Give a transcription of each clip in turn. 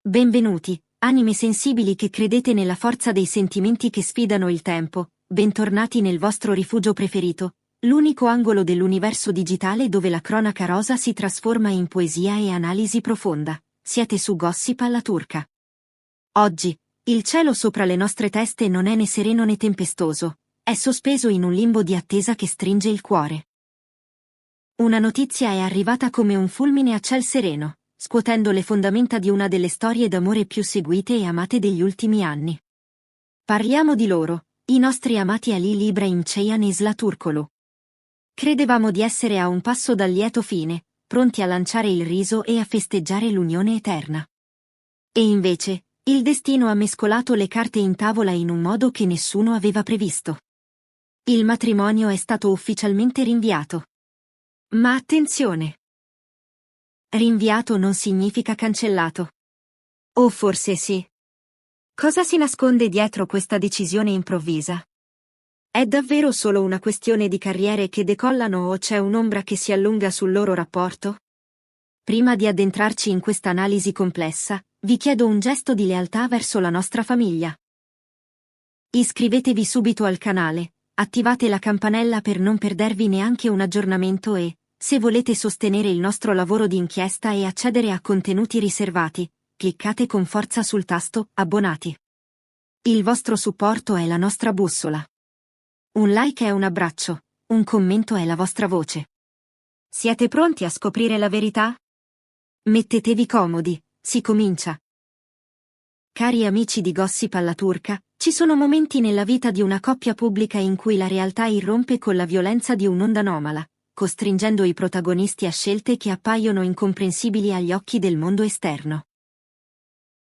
Benvenuti, anime sensibili che credete nella forza dei sentimenti che sfidano il tempo, bentornati nel vostro rifugio preferito, l'unico angolo dell'universo digitale dove la cronaca rosa si trasforma in poesia e analisi profonda. Siete su Gossip alla turca. Oggi, il cielo sopra le nostre teste non è né sereno né tempestoso, è sospeso in un limbo di attesa che stringe il cuore. Una notizia è arrivata come un fulmine a ciel sereno, scuotendo le fondamenta di una delle storie d'amore più seguite e amate degli ultimi anni. Parliamo di loro, i nostri amati Halil Ibrahim Ceyhan e Sıla Türkoğlu. Credevamo di essere a un passo dal lieto fine, pronti a lanciare il riso e a festeggiare l'unione eterna. E invece, il destino ha mescolato le carte in tavola in un modo che nessuno aveva previsto. Il matrimonio è stato ufficialmente rinviato. Ma attenzione! Rinviato non significa cancellato. O forse sì. Cosa si nasconde dietro questa decisione improvvisa? È davvero solo una questione di carriere che decollano o c'è un'ombra che si allunga sul loro rapporto? Prima di addentrarci in questa analisi complessa, vi chiedo un gesto di lealtà verso la nostra famiglia. Iscrivetevi subito al canale, attivate la campanella per non perdervi neanche un aggiornamento e, se volete sostenere il nostro lavoro di inchiesta e accedere a contenuti riservati, cliccate con forza sul tasto Abbonati. Il vostro supporto è la nostra bussola. Un like è un abbraccio, un commento è la vostra voce. Siete pronti a scoprire la verità? Mettetevi comodi, si comincia. Cari amici di Gossip alla turca, ci sono momenti nella vita di una coppia pubblica in cui la realtà irrompe con la violenza di un'onda anomala, costringendo i protagonisti a scelte che appaiono incomprensibili agli occhi del mondo esterno.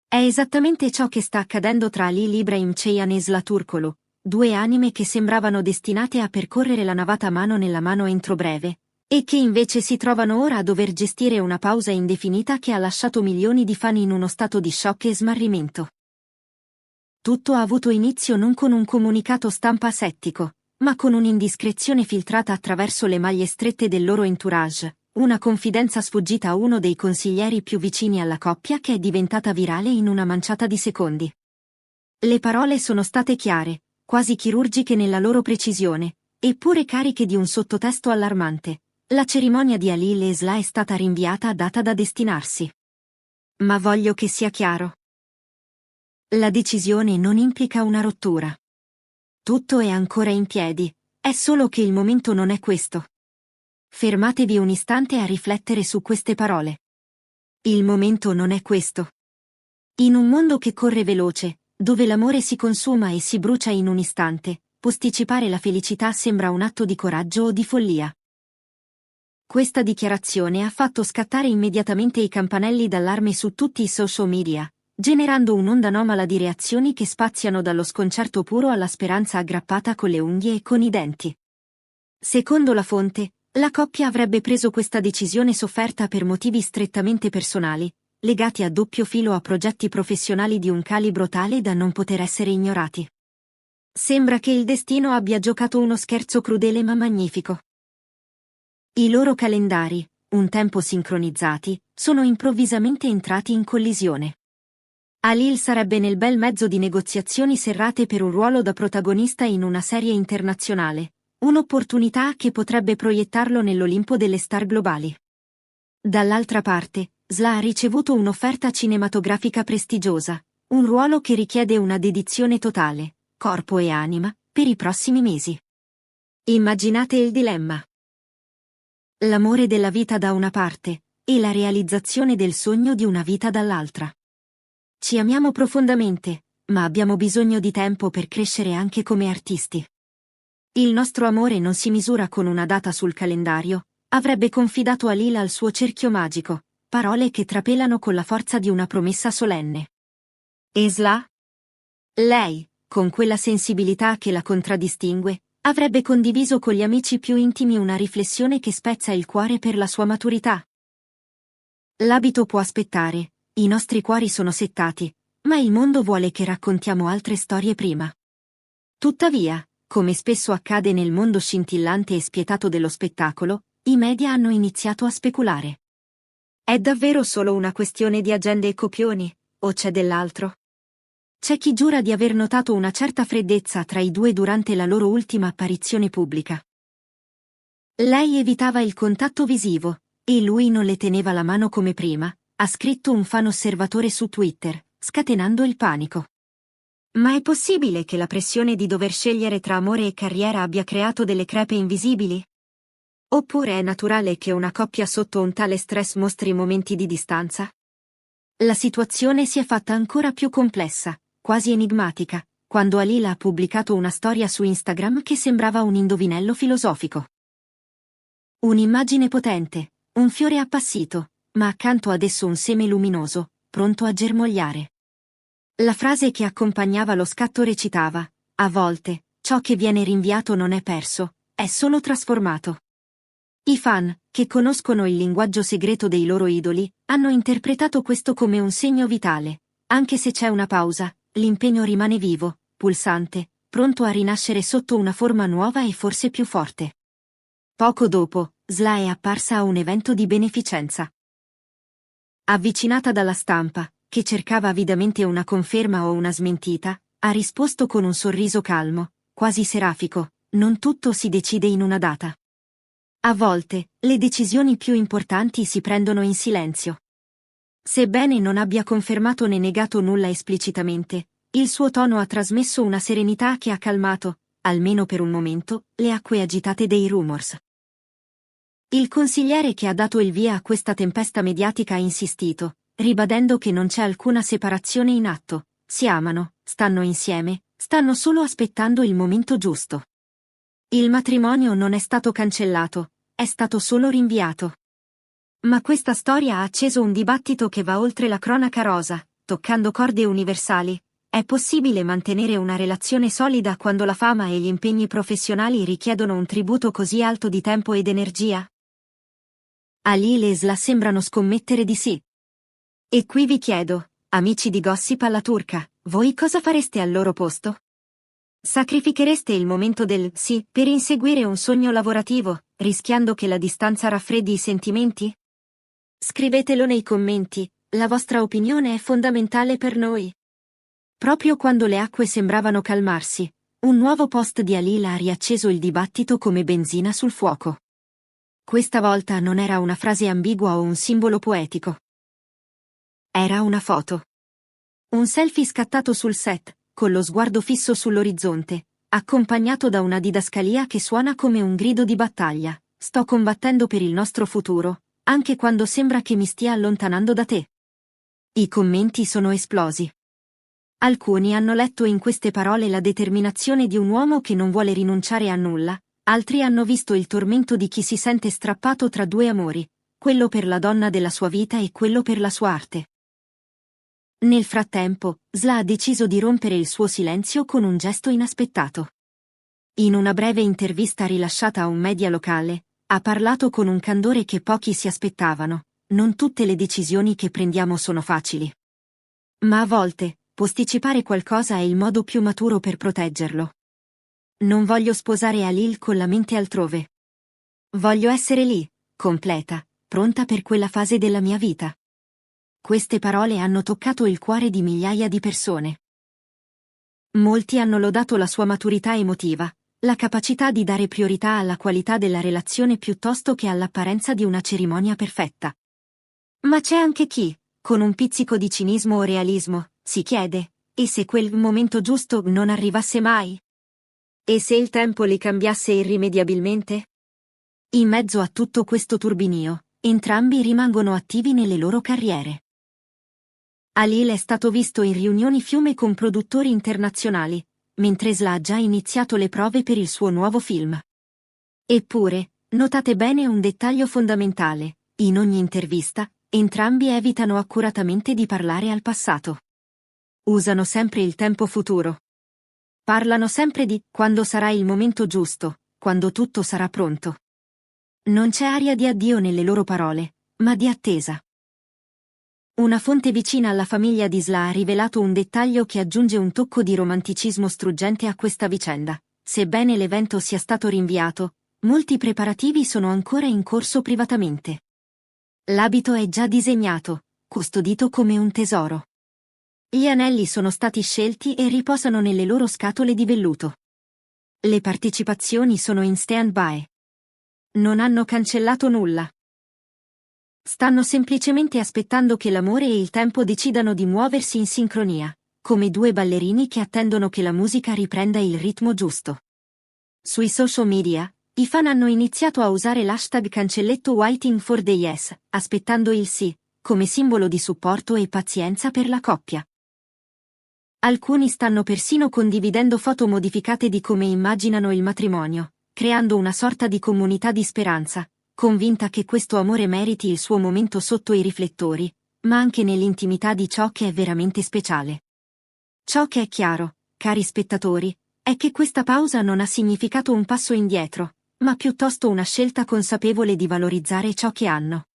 È esattamente ciò che sta accadendo tra Halil Ibrahim Ceyhan e Sıla Türkoğlu, due anime che sembravano destinate a percorrere la navata mano nella mano entro breve, e che invece si trovano ora a dover gestire una pausa indefinita che ha lasciato milioni di fan in uno stato di shock e smarrimento. Tutto ha avuto inizio non con un comunicato stampa asettico, ma con un'indiscrezione filtrata attraverso le maglie strette del loro entourage, una confidenza sfuggita a uno dei consiglieri più vicini alla coppia che è diventata virale in una manciata di secondi. Le parole sono state chiare, quasi chirurgiche nella loro precisione, eppure cariche di un sottotesto allarmante. La cerimonia di Halil e Sıla è stata rinviata a data da destinarsi. Ma voglio che sia chiaro. La decisione non implica una rottura. Tutto è ancora in piedi, è solo che il momento non è questo. Fermatevi un istante a riflettere su queste parole. Il momento non è questo. In un mondo che corre veloce, dove l'amore si consuma e si brucia in un istante, posticipare la felicità sembra un atto di coraggio o di follia. Questa dichiarazione ha fatto scattare immediatamente i campanelli d'allarme su tutti i social media, generando un'onda anomala di reazioni che spaziano dallo sconcerto puro alla speranza aggrappata con le unghie e con i denti. Secondo la fonte, la coppia avrebbe preso questa decisione sofferta per motivi strettamente personali, legati a doppio filo a progetti professionali di un calibro tale da non poter essere ignorati. Sembra che il destino abbia giocato uno scherzo crudele ma magnifico. I loro calendari, un tempo sincronizzati, sono improvvisamente entrati in collisione. Halil sarebbe nel bel mezzo di negoziazioni serrate per un ruolo da protagonista in una serie internazionale, un'opportunità che potrebbe proiettarlo nell'Olimpo delle star globali. Dall'altra parte, Sıla ha ricevuto un'offerta cinematografica prestigiosa, un ruolo che richiede una dedizione totale, corpo e anima, per i prossimi mesi. Immaginate il dilemma. L'amore della vita da una parte, e la realizzazione del sogno di una vita dall'altra. Ci amiamo profondamente, ma abbiamo bisogno di tempo per crescere anche come artisti. Il nostro amore non si misura con una data sul calendario, avrebbe confidato Halil al suo cerchio magico, parole che trapelano con la forza di una promessa solenne. E Sıla? Lei, con quella sensibilità che la contraddistingue, avrebbe condiviso con gli amici più intimi una riflessione che spezza il cuore per la sua maturità. L'abito può aspettare, i nostri cuori sono settati, ma il mondo vuole che raccontiamo altre storie prima. Tuttavia, come spesso accade nel mondo scintillante e spietato dello spettacolo, i media hanno iniziato a speculare. È davvero solo una questione di agende e copioni, o c'è dell'altro? C'è chi giura di aver notato una certa freddezza tra i due durante la loro ultima apparizione pubblica. Lei evitava il contatto visivo, e lui non le teneva la mano come prima, ha scritto un fan osservatore su Twitter, scatenando il panico. Ma è possibile che la pressione di dover scegliere tra amore e carriera abbia creato delle crepe invisibili? Oppure è naturale che una coppia sotto un tale stress mostri momenti di distanza? La situazione si è fatta ancora più complessa, quasi enigmatica, quando Halil ha pubblicato una storia su Instagram che sembrava un indovinello filosofico. Un'immagine potente, un fiore appassito, ma accanto ad esso un seme luminoso, pronto a germogliare. La frase che accompagnava lo scatto recitava: a volte, ciò che viene rinviato non è perso, è solo trasformato. I fan, che conoscono il linguaggio segreto dei loro idoli, hanno interpretato questo come un segno vitale. Anche se c'è una pausa, l'impegno rimane vivo, pulsante, pronto a rinascere sotto una forma nuova e forse più forte. Poco dopo, Sla è apparsa a un evento di beneficenza. Avvicinata dalla stampa, che cercava avidamente una conferma o una smentita, ha risposto con un sorriso calmo, quasi serafico: non tutto si decide in una data. A volte, le decisioni più importanti si prendono in silenzio. Sebbene non abbia confermato né negato nulla esplicitamente, il suo tono ha trasmesso una serenità che ha calmato, almeno per un momento, le acque agitate dei rumors. Il consigliere che ha dato il via a questa tempesta mediatica ha insistito, ribadendo che non c'è alcuna separazione in atto, si amano, stanno insieme, stanno solo aspettando il momento giusto. Il matrimonio non è stato cancellato, è stato solo rinviato. Ma questa storia ha acceso un dibattito che va oltre la cronaca rosa, toccando corde universali. È possibile mantenere una relazione solida quando la fama e gli impegni professionali richiedono un tributo così alto di tempo ed energia? Halil e Sla sembrano scommettere di sì. E qui vi chiedo, amici di Gossip alla turca, voi cosa fareste al loro posto? Sacrifichereste il momento del sì per inseguire un sogno lavorativo, rischiando che la distanza raffreddi i sentimenti? Scrivetelo nei commenti, la vostra opinione è fondamentale per noi. Proprio quando le acque sembravano calmarsi, un nuovo post di Halil ha riacceso il dibattito come benzina sul fuoco. Questa volta non era una frase ambigua o un simbolo poetico. Era una foto. Un selfie scattato sul set, con lo sguardo fisso sull'orizzonte, accompagnato da una didascalia che suona come un grido di battaglia: sto combattendo per il nostro futuro, anche quando sembra che mi stia allontanando da te. I commenti sono esplosi. Alcuni hanno letto in queste parole la determinazione di un uomo che non vuole rinunciare a nulla, altri hanno visto il tormento di chi si sente strappato tra due amori, quello per la donna della sua vita e quello per la sua arte. Nel frattempo, Sla ha deciso di rompere il suo silenzio con un gesto inaspettato. In una breve intervista rilasciata a un media locale, ha parlato con un candore che pochi si aspettavano: non tutte le decisioni che prendiamo sono facili. Ma a volte, posticipare qualcosa è il modo più maturo per proteggerlo. Non voglio sposare Halil con la mente altrove. Voglio essere lì, completa, pronta per quella fase della mia vita. Queste parole hanno toccato il cuore di migliaia di persone. Molti hanno lodato la sua maturità emotiva, la capacità di dare priorità alla qualità della relazione piuttosto che all'apparenza di una cerimonia perfetta. Ma c'è anche chi, con un pizzico di cinismo o realismo, si chiede: e se quel momento giusto non arrivasse mai? E se il tempo li cambiasse irrimediabilmente? In mezzo a tutto questo turbinio, entrambi rimangono attivi nelle loro carriere. Halil è stato visto in riunioni fiume con produttori internazionali, mentre Sla ha già iniziato le prove per il suo nuovo film. Eppure, notate bene un dettaglio fondamentale: in ogni intervista, entrambi evitano accuratamente di parlare al passato. Usano sempre il tempo futuro. Parlano sempre di quando sarà il momento giusto, quando tutto sarà pronto. Non c'è aria di addio nelle loro parole, ma di attesa. Una fonte vicina alla famiglia di Sla ha rivelato un dettaglio che aggiunge un tocco di romanticismo struggente a questa vicenda: sebbene l'evento sia stato rinviato, molti preparativi sono ancora in corso privatamente. L'abito è già disegnato, custodito come un tesoro. Gli anelli sono stati scelti e riposano nelle loro scatole di velluto. Le partecipazioni sono in stand-by. Non hanno cancellato nulla. Stanno semplicemente aspettando che l'amore e il tempo decidano di muoversi in sincronia, come due ballerini che attendono che la musica riprenda il ritmo giusto. Sui social media, i fan hanno iniziato a usare l'hashtag cancelletto Waiting for the Yes, aspettando il sì, come simbolo di supporto e pazienza per la coppia. Alcuni stanno persino condividendo foto modificate di come immaginano il matrimonio, creando una sorta di comunità di speranza, convinta che questo amore meriti il suo momento sotto i riflettori, ma anche nell'intimità di ciò che è veramente speciale. Ciò che è chiaro, cari spettatori, è che questa pausa non ha significato un passo indietro, ma piuttosto una scelta consapevole di valorizzare ciò che hanno.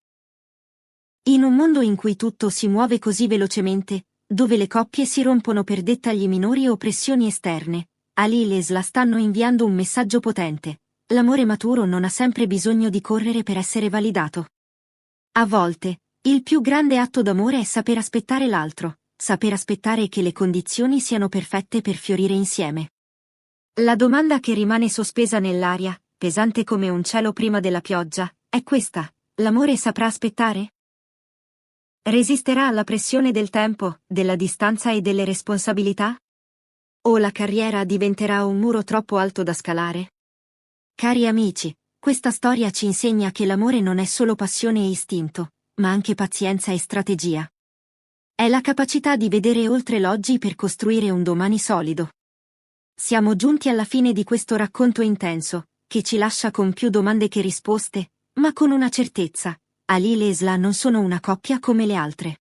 In un mondo in cui tutto si muove così velocemente, dove le coppie si rompono per dettagli minori o pressioni esterne, Ali e Lesla stanno inviando un messaggio potente. L'amore maturo non ha sempre bisogno di correre per essere validato. A volte, il più grande atto d'amore è saper aspettare l'altro, saper aspettare che le condizioni siano perfette per fiorire insieme. La domanda che rimane sospesa nell'aria, pesante come un cielo prima della pioggia, è questa: l'amore saprà aspettare? Resisterà alla pressione del tempo, della distanza e delle responsabilità? O la carriera diventerà un muro troppo alto da scalare? Cari amici, questa storia ci insegna che l'amore non è solo passione e istinto, ma anche pazienza e strategia. È la capacità di vedere oltre l'oggi per costruire un domani solido. Siamo giunti alla fine di questo racconto intenso, che ci lascia con più domande che risposte, ma con una certezza: Ali e Lesla non sono una coppia come le altre.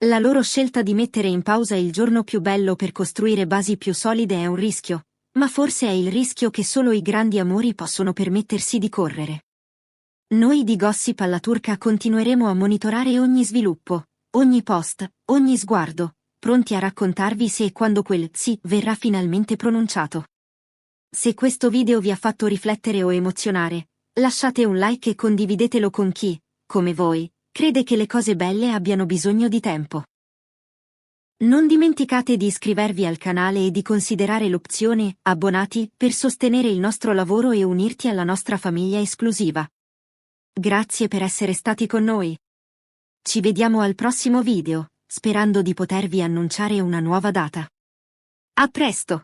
La loro scelta di mettere in pausa il giorno più bello per costruire basi più solide è un rischio, ma forse è il rischio che solo i grandi amori possono permettersi di correre. Noi di Gossip alla Turca continueremo a monitorare ogni sviluppo, ogni post, ogni sguardo, pronti a raccontarvi se e quando quel sì verrà finalmente pronunciato. Se questo video vi ha fatto riflettere o emozionare, lasciate un like e condividetelo con chi, come voi, crede che le cose belle abbiano bisogno di tempo. Non dimenticate di iscrivervi al canale e di considerare l'opzione abbonati per sostenere il nostro lavoro e unirti alla nostra famiglia esclusiva. Grazie per essere stati con noi. Ci vediamo al prossimo video, sperando di potervi annunciare una nuova data. A presto!